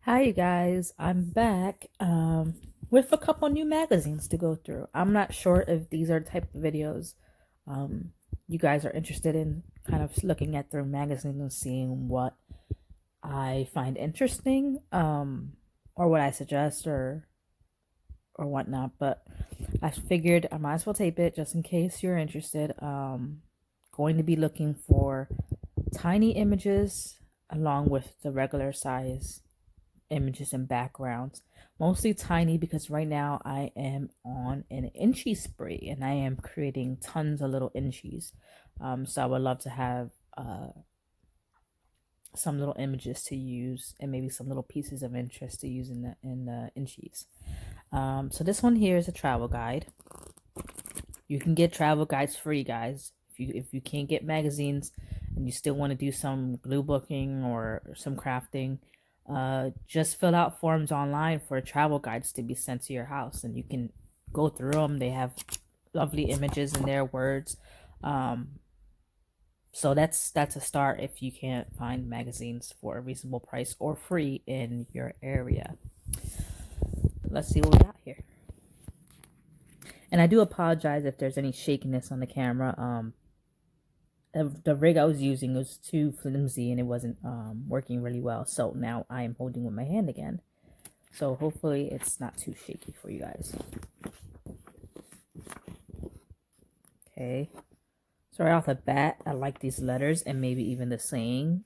Hi, you guys. I'm back with a couple new magazines to go through. I'm not sure if these are the type of videos um, you guys are interested in, kind of looking at through magazines and seeing what I find interesting, or what I suggest, or whatnot. But I figured I might as well tape it just in case you're interested. Going to be looking for tiny images along with the regular size images and backgrounds, mostly tiny because right now I am on an Inchie spree and I am creating tons of little Inchies. So I would love to have some little images to use and maybe some little pieces of interest to use in the Inchies. So this one here is a travel guide. You can get travel guides free, guys. If you can't get magazines and you still want to do some glue booking or some crafting, just fill out forms online for travel guides to be sent to your house, and you can go through them. They have lovely images in their words. So that's a start if you can't find magazines for a reasonable price or free in your area. Let's see what we got here. And I do apologize if there's any shakiness on the camera. The rig I was using was too flimsy and it wasn't working really well. So now I am holding with my hand again. So hopefully it's not too shaky for you guys. Okay. So right off the bat, I like these letters and maybe even the saying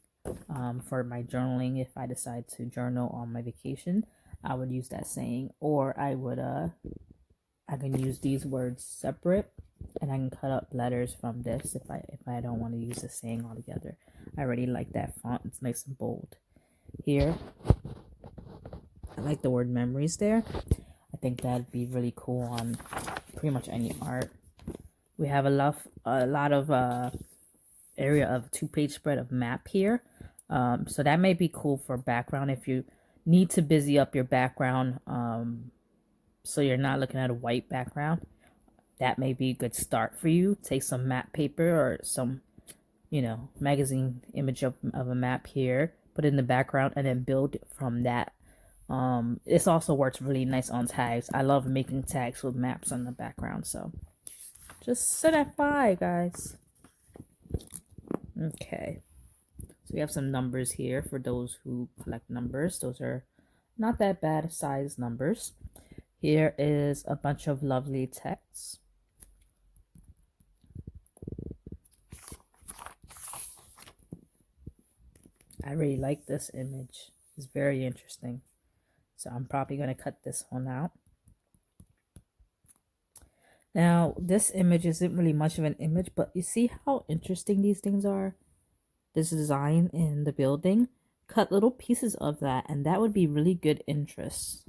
for my journaling. If I decide to journal on my vacation, I would use that saying, or I can use these words separate, and I can cut up letters from this if I don't want to use the saying altogether. I already like that font. It's nice and bold. Here, I like the word memories there. I think that'd be really cool on pretty much any art. We have a lot of area of 2-page spread of map here. So that may be cool for background if you need to busy up your background. So you're not looking at a white background. That may be a good start for you. Take some map paper or some, magazine image of a map here, put it in the background, and then build from that. This also works really nice on tags. I love making tags with maps on the background, so just set at 5, guys. Okay, so we have some numbers here for those who collect numbers. Those are not that bad size numbers. Here is a bunch of lovely texts. I really like this image. It's very interesting. So I'm probably going to cut this one out. Now, this image isn't really much of an image, but you see how interesting these things are? This design in the building. Cut little pieces of that, and that would be really good interest.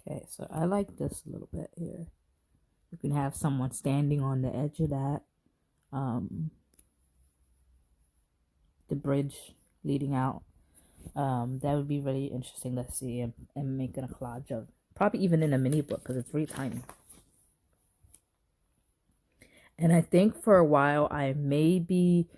Okay, so I like this a little bit here. You can have someone standing on the edge of that. The bridge leading out. That would be really interesting to see and making a collage of. Probably even in a mini book because it's really tiny. And I think for a while I may be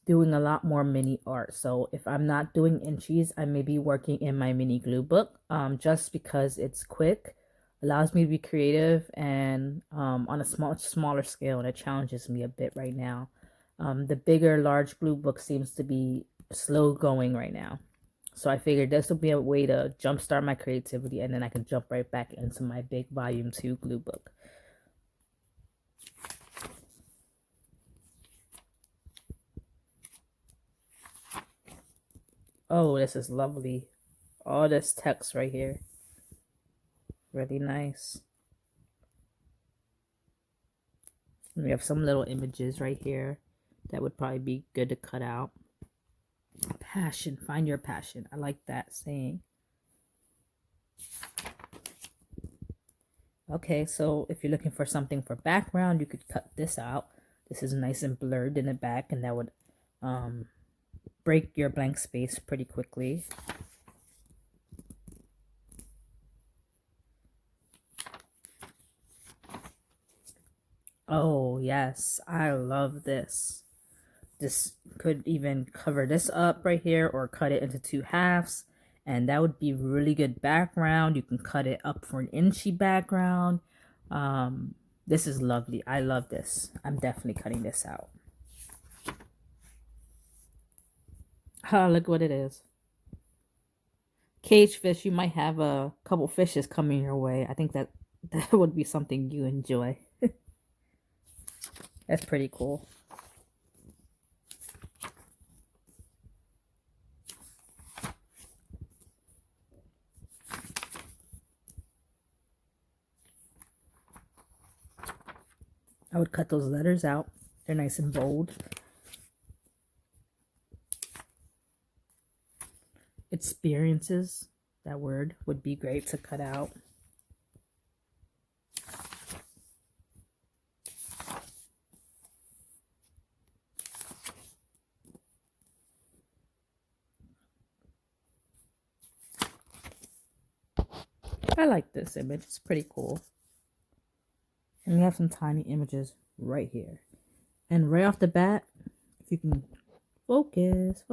doing a lot more mini art. So if I'm not doing Inchies, I may be working in my mini glue book just because it's quick, allows me to be creative and on a smaller scale, and it challenges me a bit right now. The bigger, large glue book seems to be slow going right now. So I figured this will be a way to jumpstart my creativity, and then I can jump right back into my big volume 2 glue book. Oh, this is lovely. All this text right here. Really nice. And we have some little images right here that would probably be good to cut out. Passion. Find your passion. I like that saying. Okay, so if you're looking for something for background, you could cut this out. This is nice and blurred in the back, and that would break your blank space pretty quickly. Oh, yes, I love this. This could even cover this up right here or cut it into two halves. And that would be really good background. You can cut it up for an inchy background. This is lovely. I love this. I'm definitely cutting this out. Oh, look what it is. Cage fish, you might have a couple fishes coming your way. I think that that would be something you enjoy. That's pretty cool. I would cut those letters out. They're nice and bold. Experiences, that word would be great to cut out. I like this image. It's pretty cool. And we have some tiny images right here. And right off the bat, if you can focus.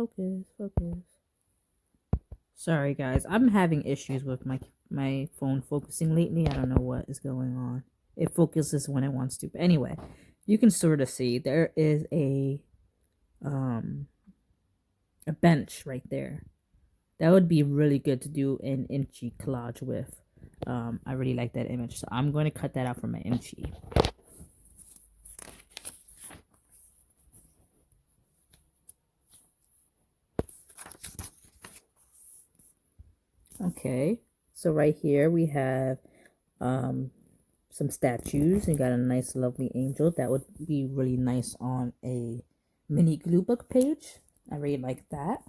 Sorry guys, I'm having issues with my phone focusing lately. I don't know what is going on. It focuses when it wants to. But anyway, you can sort of see there is a bench right there. That would be really good to do an inchy collage with. I really like that image, so I'm going to cut that out for my inchy. Okay, so right here we have some statues. You got a nice lovely angel. That would be really nice on a mini glue book page. I really like that.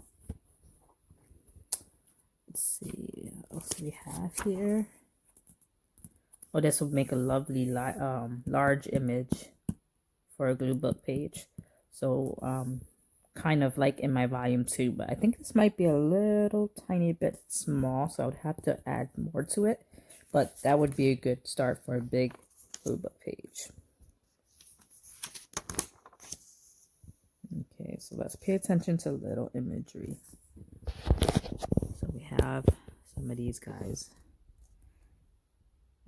Let's see what else we have here. Oh, this would make a lovely large image for a glue book page. So kind of like in my volume 2, but I think this might be a little tiny bit small, so I would have to add more to it, but that would be a good start for a big glue book page. Okay, so let's pay attention to little imagery. So we have some of these guys.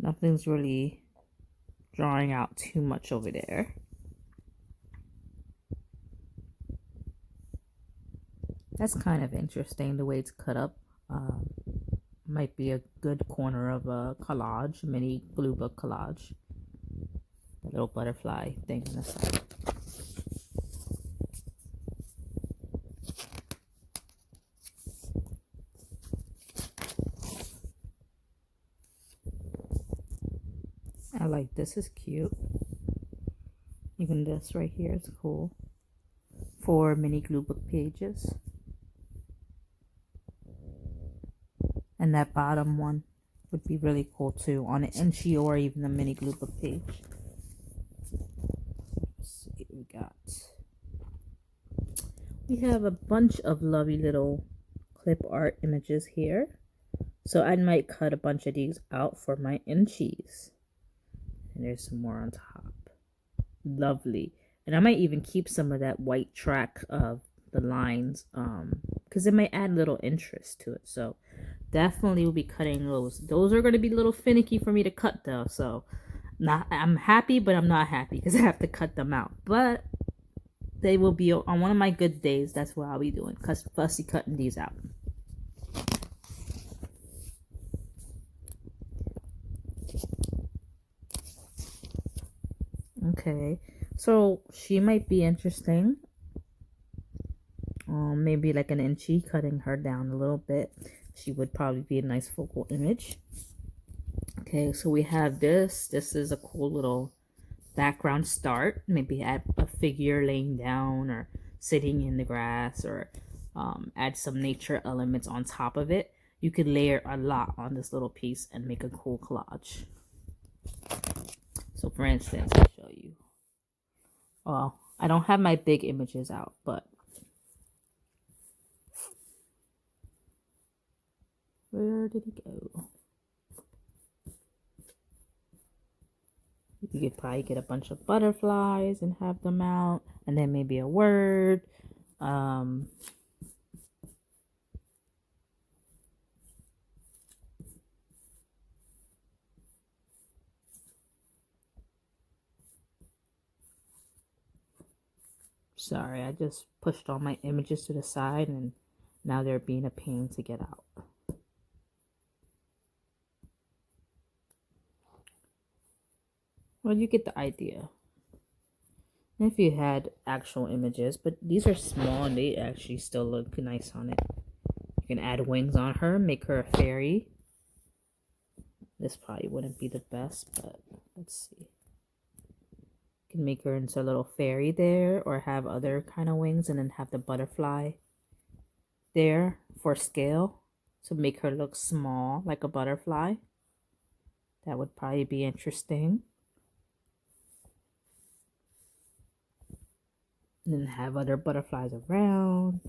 Nothing's really drawing out too much over there. That's kind of interesting, the way it's cut up. Might be a good corner of a collage, mini glue book collage. The little butterfly thing on the side. I like this, is cute. Even this right here is cool. 4 mini glue book pages. And that bottom one would be really cool too on an inchy or even a mini glue book page. Let's see what we got. We have a bunch of lovely little clip art images here. So I might cut a bunch of these out for my Inchies. And there's some more on top. Lovely. And I might even keep some of that white track of the lines because it might add a little interest to it. So definitely will be cutting those. Those are going to be a little finicky for me to cut though. So I'm happy, but I'm not happy because I have to cut them out. But they will be on one of my good days. That's what I'll be doing. Fussy cutting these out. Okay, so she might be interesting. Maybe like an inchy, cutting her down a little bit. She would probably be a nice focal image. Okay, so we have this. This is a cool little background start. Maybe add a figure laying down or sitting in the grass, or add some nature elements on top of it. You could layer a lot on this little piece and make a cool collage. So for instance, I'll show you. Well, I don't have my big images out, but where did it go? You could probably get a bunch of butterflies and have them out, and then maybe a word. Sorry, I just pushed all my images to the side and now they're being a pain to get out. Well, you get the idea. If you had actual images, but these are small and they actually still look nice on it. You can add wings on her, make her a fairy. This probably wouldn't be the best, but let's see. You can make her into a little fairy there, or have other kind of wings and then have the butterfly there for scale to make her look small like a butterfly. That would probably be interesting. And then have other butterflies around.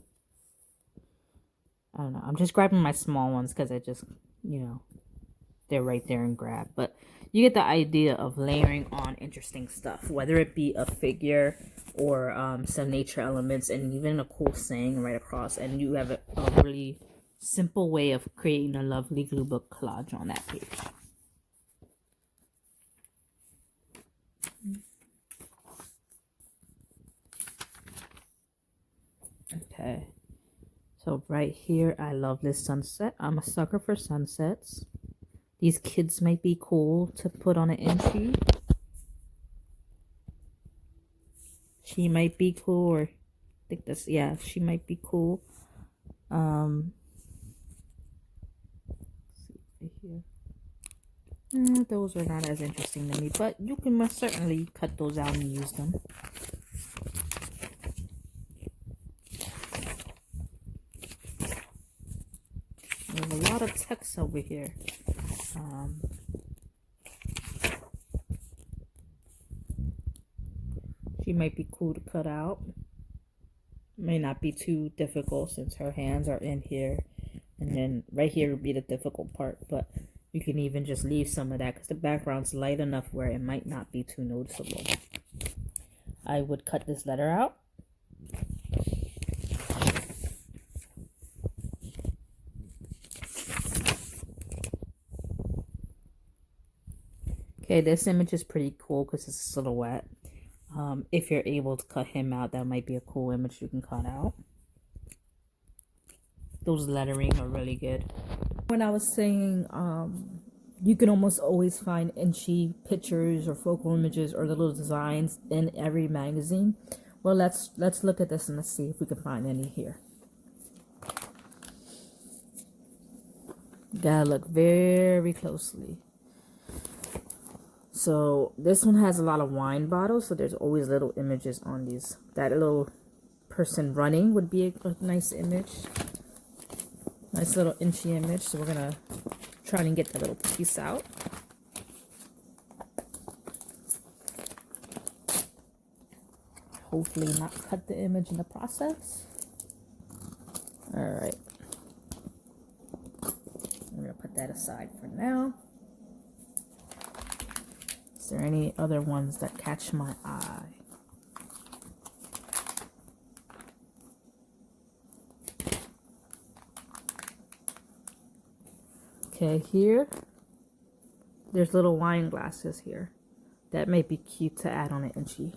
I don't know. I'm just grabbing my small ones because I just, they're right there and grab. But you get the idea of layering on interesting stuff, whether it be a figure or some nature elements and even a cool saying right across. And you have a really simple way of creating a lovely glue book collage on that page. Okay, so right here, I love this sunset. I'm a sucker for sunsets. These kids might be cool to put on an Inchie. She might be cool, or I think that's, yeah, she might be cool. Let's see here. Those are not as interesting to me, but you can most certainly cut those out and use them. There's a lot of text over here. She might be cool to cut out. May not be too difficult since her hands are in here. And then right here would be the difficult part. But you can even just leave some of that because the background's light enough where it might not be too noticeable. I would cut this letter out. Okay, this image is pretty cool because it's a silhouette. If you're able to cut him out, that might be a cool image you can cut out. Those lettering are really good. When I was saying you can almost always find Inchie pictures or focal images or little designs in every magazine. Well, let's look at this and let's see if we can find any here. Gotta look very closely. So this one has a lot of wine bottles, so there's always little images on these. That little person running would be a nice image. Nice little Inchie image. So we're gonna try and get that little piece out. Hopefully not cut the image in the process. Alright. I'm gonna put that aside for now. Is there any other ones that catch my eye? Okay, here, there's little wine glasses here. That may be cute to add on an Inchie.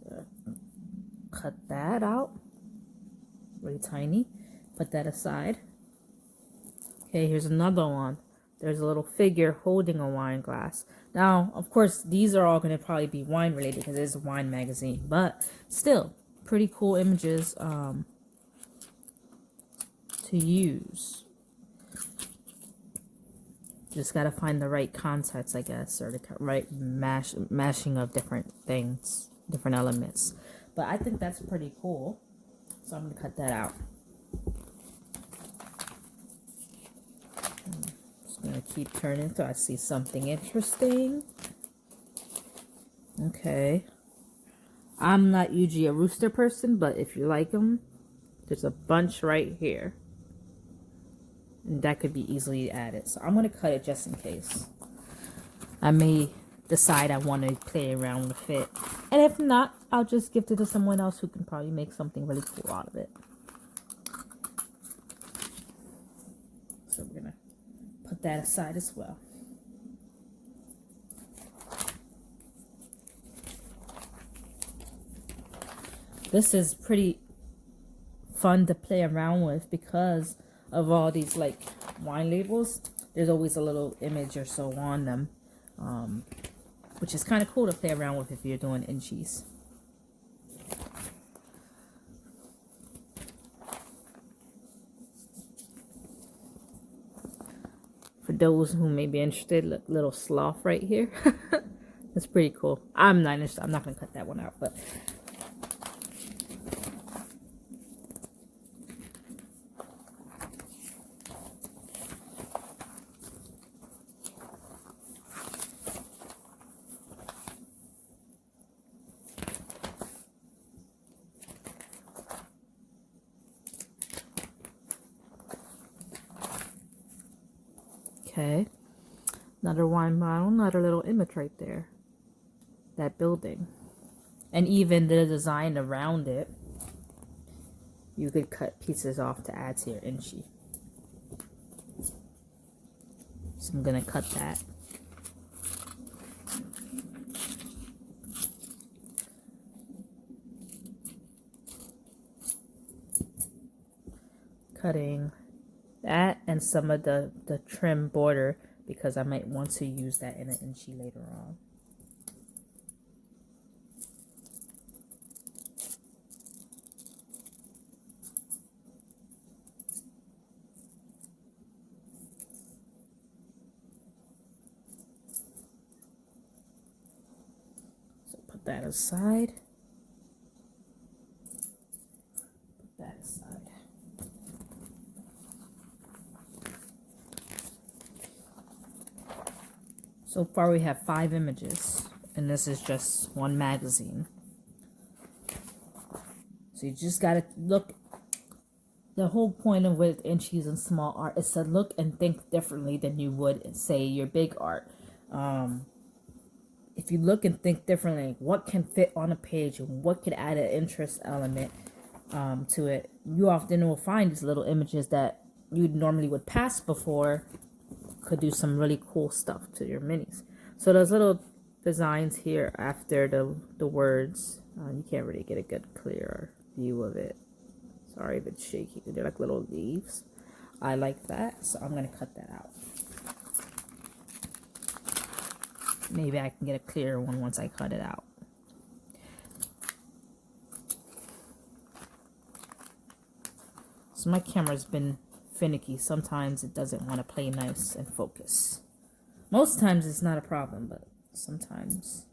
So, cut that out. Really tiny. Put that aside. Okay, here's another one. There's a little figure holding a wine glass. Now, of course, these are all going to probably be wine related because it's a wine magazine. But still, pretty cool images to use. Just got to find the right context, I guess, or the right mashing of different things, different elements. But I think that's pretty cool. So I'm going to cut that out. I'm gonna keep turning till I see something interesting. Okay. I'm not usually a rooster person, but if you like them, there's a bunch right here. And that could be easily added. So I'm going to cut it just in case. I may decide I want to play around with it. And if not, I'll just gift it to someone else who can probably make something really cool out of it. So we're going to put that aside as well. This is pretty fun to play around with because of all these like wine labels. There's always a little image or so on them, which is kind of cool to play around with if you're doing Inchies. For those who may be interested, look, little sloth right here. It's pretty cool. I'm not interested. I'm not going to cut that one out, but okay. Another wine bottle, another little image right there. That building. And even the design around it, you could cut pieces off to add to your Inchie. So I'm going to cut that. Cutting that and some of the trim border because I might want to use that in an Inchie later on. So put that aside. Put that aside. So far we have 5 images, and this is just one magazine. So you just gotta look. The whole point of with Inchies and small art is to look and think differently than you would say your big art. If you look and think differently, what can fit on a page and what could add an interest element to it, you often will find these little images that you normally would pass before could do some really cool stuff to your minis. So those little designs here after the words, you can't really get a good clear view of it. Sorry if it's shaky. They're like little leaves. I like that, so I'm gonna cut that out. Maybe I can get a clearer one once I cut it out. So my camera's been finicky. Sometimes it doesn't want to play nice and focus. Most times it's not a problem, but sometimes.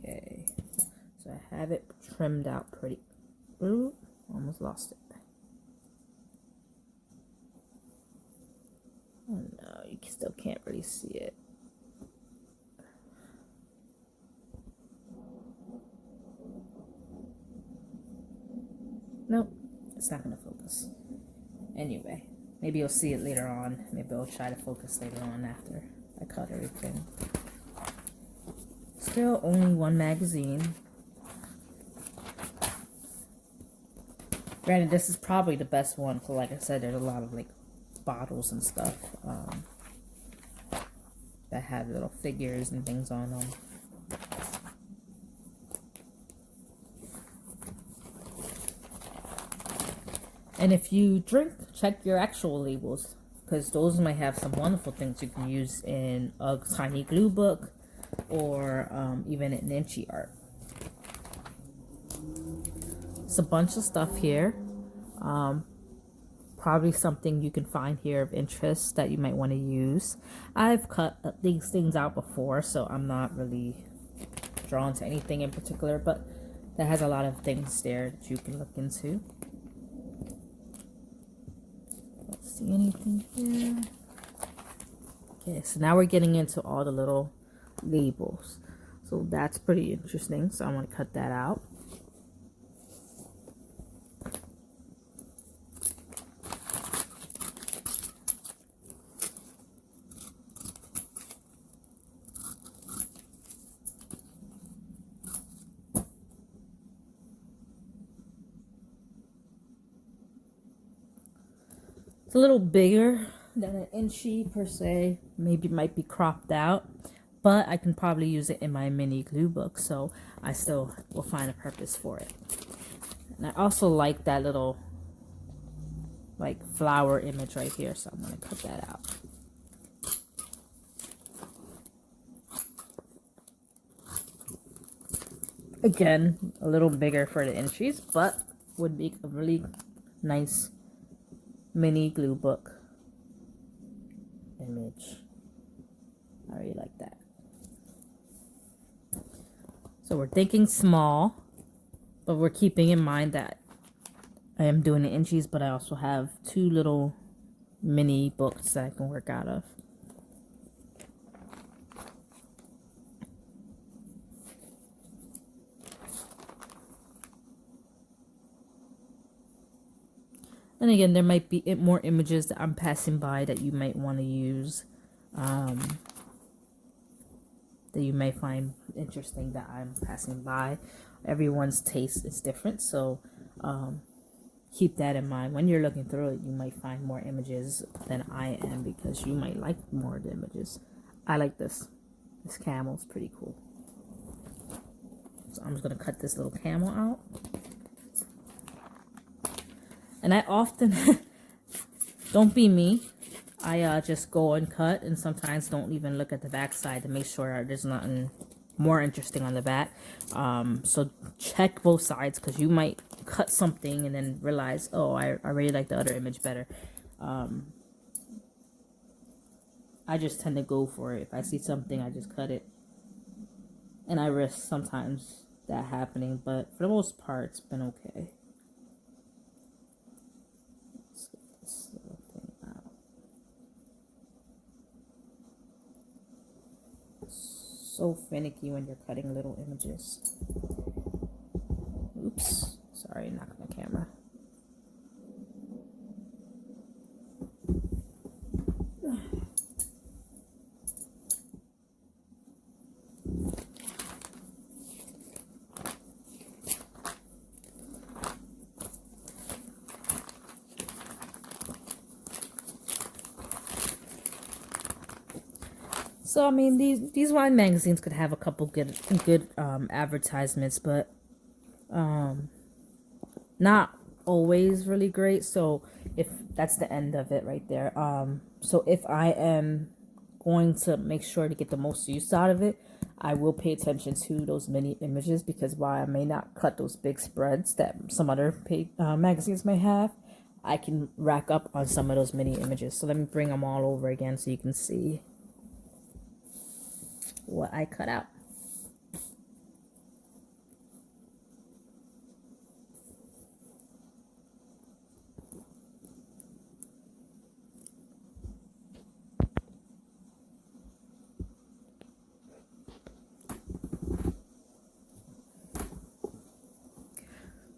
Okay, so I have it trimmed out pretty. Ooh, almost lost it. Oh no, you still can't really see it. Nope, it's not gonna focus. Anyway, maybe you'll see it later on. Maybe I'll try to focus later on after I cut everything. Still only one magazine. Granted, this is probably the best one, because like I said, there's a lot of like bottles and stuff that have little figures and things on them. And if you drink, check your actual labels, because those might have some wonderful things you can use in a tiny glue book or even in Inchie art. It's a bunch of stuff here. Probably something you can find here of interest that you might want to use. I've cut these things out before, so I'm not really drawn to anything in particular, but that has a lot of things there that you can look into. See anything here? Okay, so now we're getting into all the little labels. So that's pretty interesting. So I'm going to cut that out. It's a little bigger than an Inchie per se. Maybe it might be cropped out, but I can probably use it in my mini glue book, so I still will find a purpose for it. And I also like that little like flower image right here, so I'm going to cut that out. Again, a little bigger for the Inchies, but would be a really nice mini glue book image. I really like that. So we're thinking small, but we're keeping in mind that I am doing the Inchies, but I also have 2 little mini books that I can work out of. And again, there might be more images that I'm passing by that you might want to use, that you may find interesting that I'm passing by. Everyone's taste is different, so keep that in mind. When you're looking through it, you might find more images than I am because you might like more of the images. I like this. This camel's pretty cool. So I'm just going to cut this little camel out. And I often, don't be me, I just go and cut and sometimes don't even look at the back side to make sure there's nothing more interesting on the back. So check both sides because you might cut something and then realize, oh, I really like the other image better. I just tend to go for it. If I see something, I just cut it. And I risk sometimes that happening, but for the most part, it's been okay. So finicky when you're cutting little images. Oops, sorry, knocked my camera. So I mean, these wine magazines could have a couple good advertisements, but not always really great. So if that's the end of it right there. So if I am going to make sure to get the most use out of it, I will pay attention to those mini images because while I may not cut those big spreads that some other magazines may have, I can rack up on some of those mini images. So let me bring them all over again so you can see what I cut out.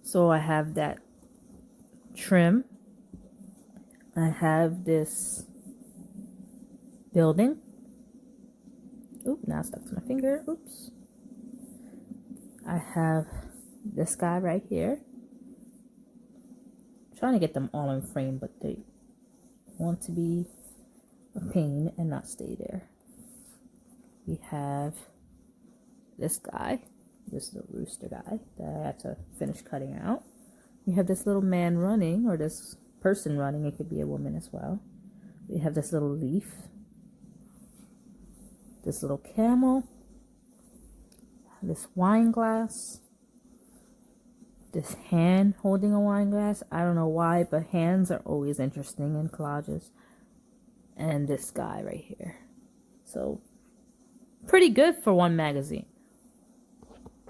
So I have that trim. I have this building. Oop, now stuck to my finger. Oops. I have this guy right here. I'm trying to get them all in frame, but they want to be a pain and not stay there. We have this guy. This little rooster guy that I had to finish cutting out. We have this little man running, or this person running. It could be a woman as well. We have this little leaf. This little camel. This wine glass. This hand holding a wine glass. I don't know why, but hands are always interesting in collages. And this guy right here. So, pretty good for one magazine.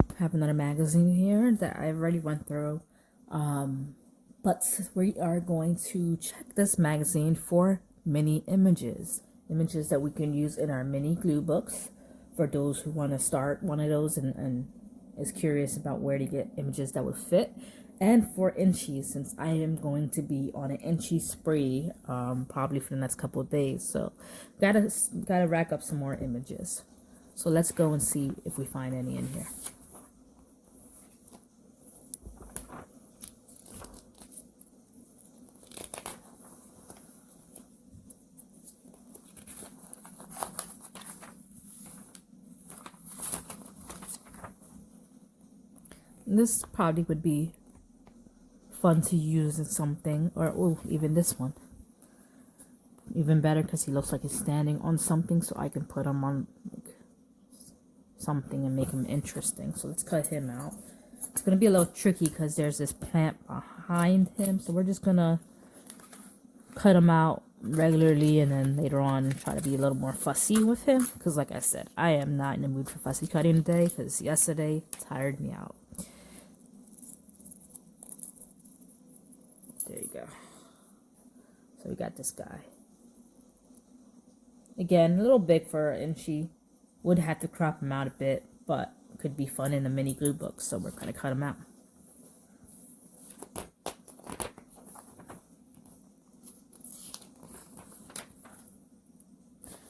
I have another magazine here that I already went through. But we are going to check this magazine for mini images. images that we can use in our mini glue books for those who want to start one of those and is curious about where to get images that would fit. And for Inchies, since I am going to be on an Inchies spree probably for the next couple of days, so gotta rack up some more images. So let's go and see if we find any in here. This probably would be fun to use in something, or oh, even this one. Even better because he looks like he's standing on something, so I can put him on like, something and make him interesting. So let's cut him out. It's going to be a little tricky because there's this plant behind him, so we're just going to cut him out regularly and then later on try to be a little more fussy with him because like I said, I am not in the mood for fussy cutting today because yesterday tired me out. There you go. So we got this guy. Again, a little big for an Inchie. Would have to crop him out a bit, but could be fun in the mini glue book, so we're gonna cut him out.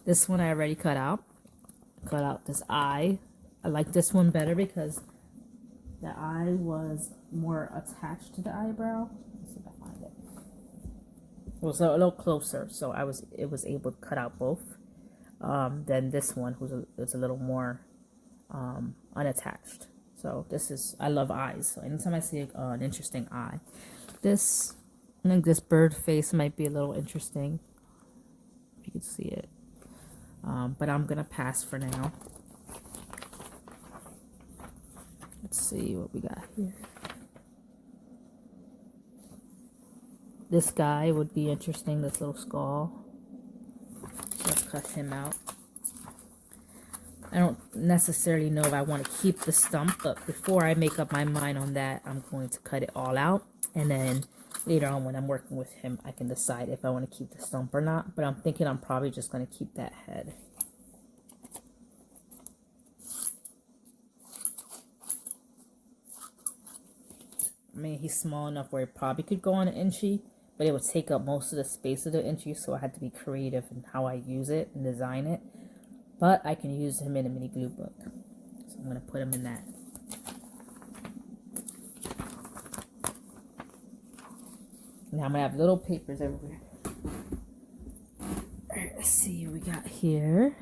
This one I already cut out. Cut out this eye. I like this one better because the eye was more attached to the eyebrow. Let's see if I find it. It was a little closer, so it was able to cut out both. Then this one was a little more unattached. So this is, I love eyes. So anytime I see an interesting eye, I think this bird face might be a little interesting. If you can see it. But I'm gonna pass for now. Let's see what we got here. This guy would be interesting, this little skull. Let's cut him out. I don't necessarily know if I want to keep the stump, but before I make up my mind on that, I'm going to cut it all out. And then later on when I'm working with him, I can decide if I want to keep the stump or not. But I'm thinking I'm probably just going to keep that head. I mean, he's small enough where it probably could go on an Inchie, but it would take up most of the space of the Inchie, so I had to be creative in how I use it and design it. But I can use him in a mini glue book. So I'm going to put him in that. Now I'm going to have little papers everywhere. Alright, let's see what we got here.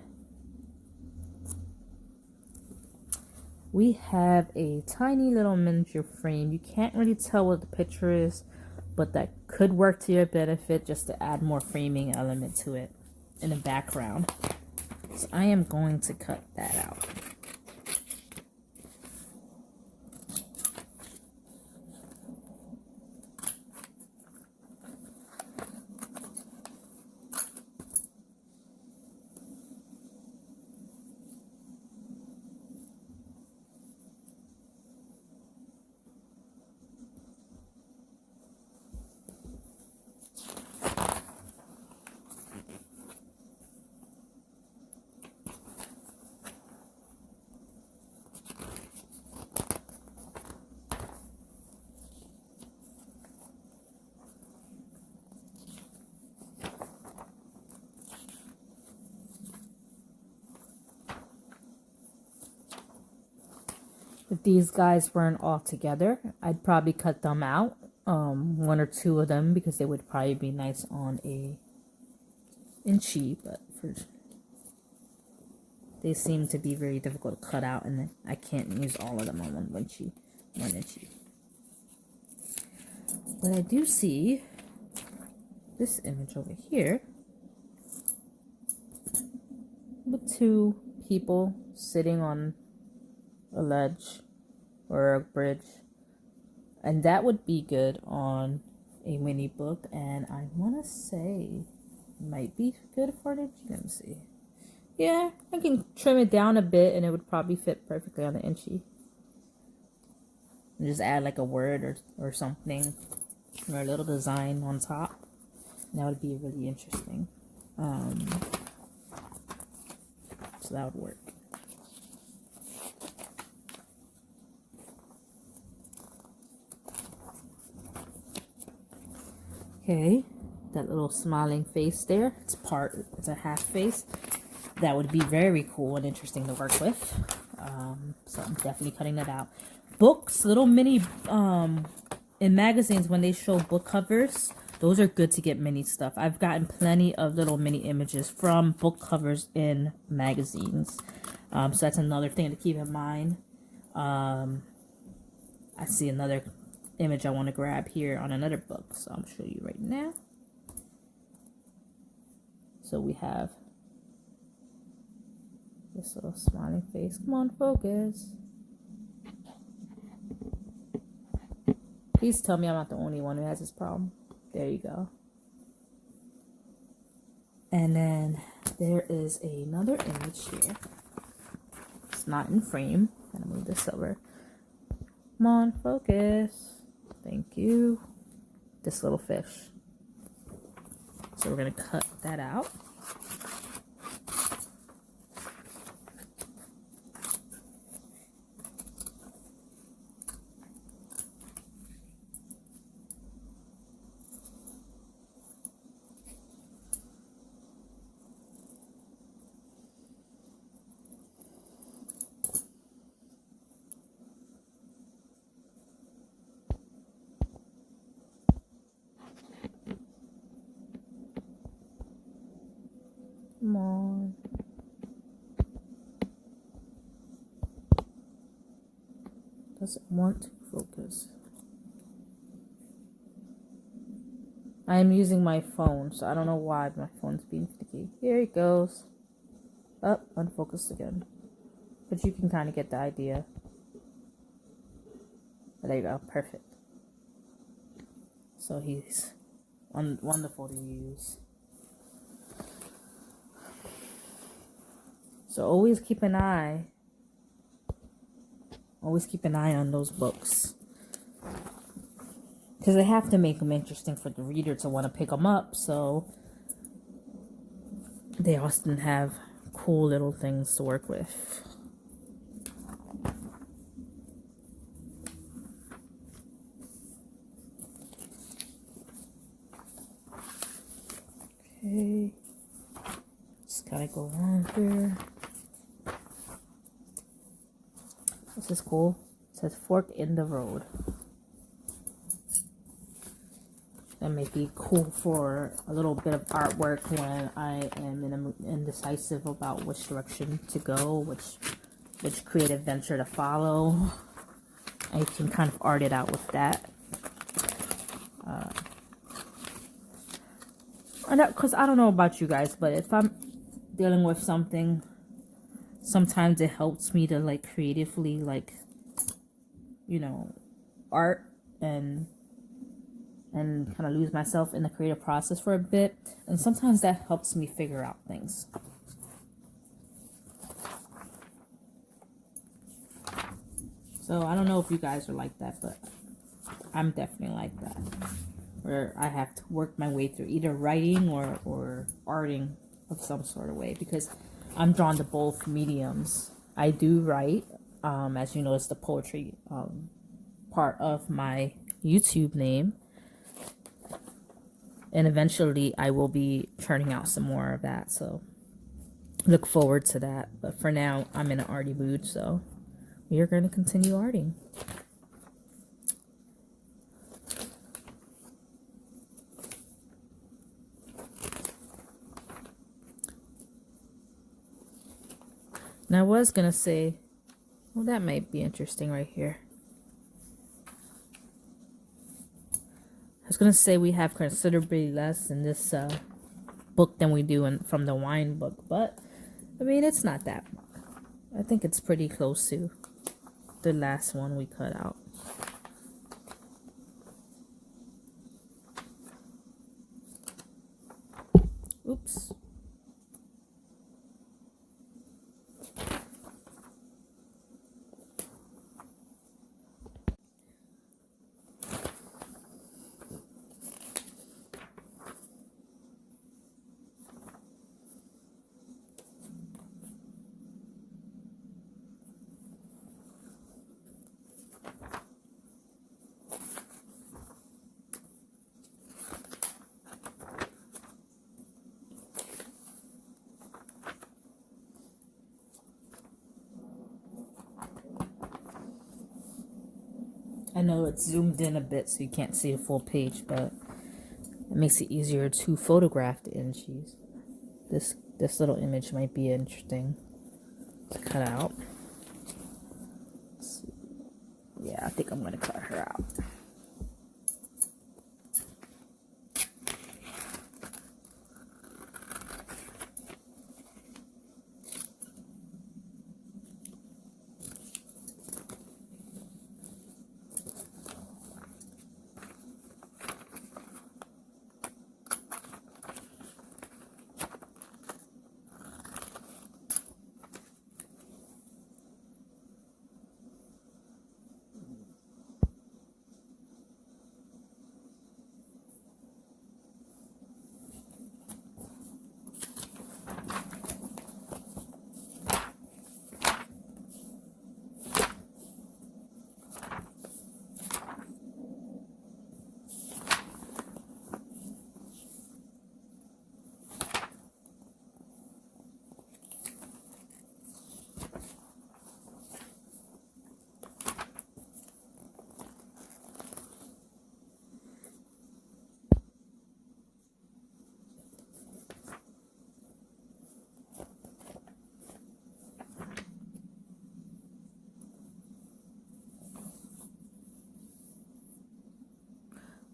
We have a tiny little miniature frame. You can't really tell what the picture is, but that could work to your benefit just to add more framing element to it in the background. So I am going to cut that out. If these guys weren't all together, I'd probably cut them out, one or two of them, because they would probably be nice on a Inchie, but they seem to be very difficult to cut out, and I can't use all of them on one Inchie. But I do see this image over here with two people sitting on a ledge or a bridge, and that would be good on a mini book, and I want to say might be good for it. Let me see. Yeah, I can trim it down a bit and it would probably fit perfectly on the Inchie. And just add like a word or something, or a little design on top. That would be really interesting. So that would work. Okay, that little smiling face there. It's a half face. That would be very cool and interesting to work with. So I'm definitely cutting that out. Books, little mini, in magazines when they show book covers, those are good to get mini stuff. I've gotten plenty of little mini images from book covers in magazines. So that's another thing to keep in mind. I see another image I want to grab here on another book, so I'll show you right now. So we have this little smiling face. Come on, focus. Please tell me I'm not the only one who has this problem. There you go. And then there is another image here. It's not in frame. I'm gonna move this over. Come on, focus. Thank you. This little fish. So we're gonna cut that out. Come on. Doesn't want to focus. I am using my phone, so I don't know why my phone's being finicky. Here it goes. Up, unfocused again. But you can kind of get the idea. There you go, perfect. So he's wonderful to use. So always keep an eye on those books, because they have to make them interesting for the reader to want to pick them up. So they often have cool little things to work with. Okay, just gotta go on here. This is cool. It says fork in the road. That may be cool for a little bit of artwork when I am indecisive about which direction to go, which creative venture to follow. I can kind of art it out with that. Because I don't know about you guys, but if I'm dealing with something, sometimes it helps me to like creatively, like, you know, art and kind of lose myself in the creative process for a bit. And sometimes that helps me figure out things. So I don't know if you guys are like that, but I'm definitely like that. Where I have to work my way through either writing or arting of some sort of way, because I'm drawn to both mediums. I do write, as you know, it's the poetry part of my YouTube name. And eventually I will be churning out some more of that, so look forward to that. But for now, I'm in an arty mood, so we are going to continue arting. Now I was going to say, well, that might be interesting right here. I was going to say we have considerably less in this book than we do from the wine book, but I mean, it's not that much. I think it's pretty close to the last one we cut out. Oops. I know it's zoomed in a bit so you can't see the full page, but it makes it easier to photograph the Inchies. This little image might be interesting to cut out. Yeah, I think I'm gonna cut her out.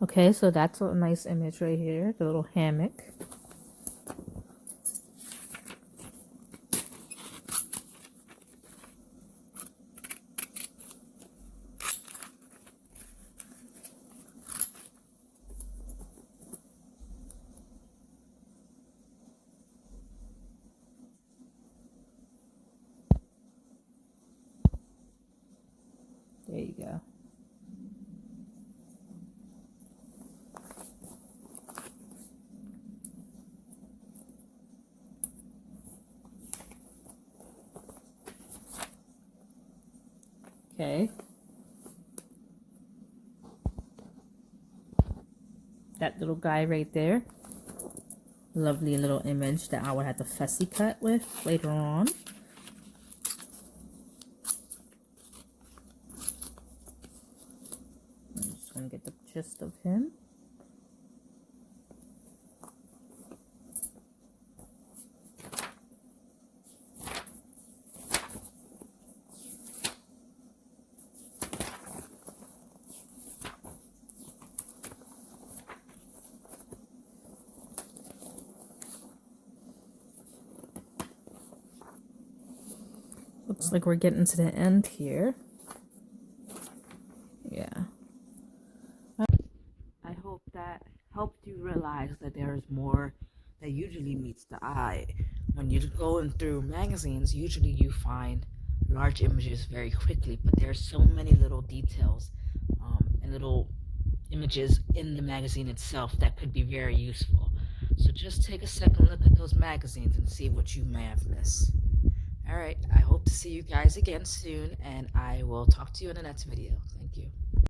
Okay, so that's a nice image right here, the little hammock. There you go. Okay. That little guy right there. Lovely little image that I would have to fussy cut with later on. I'm just going to get the gist of him. Looks like we're getting to the end here. Yeah. I hope that helped you realize that there is more that usually meets the eye. When you're going through magazines, usually you find large images very quickly, but there's so many little details and little images in the magazine itself that could be very useful. So just take a second look at those magazines and see what you may have missed. All right, I hope to see you guys again soon, and I will talk to you in the next video. Thank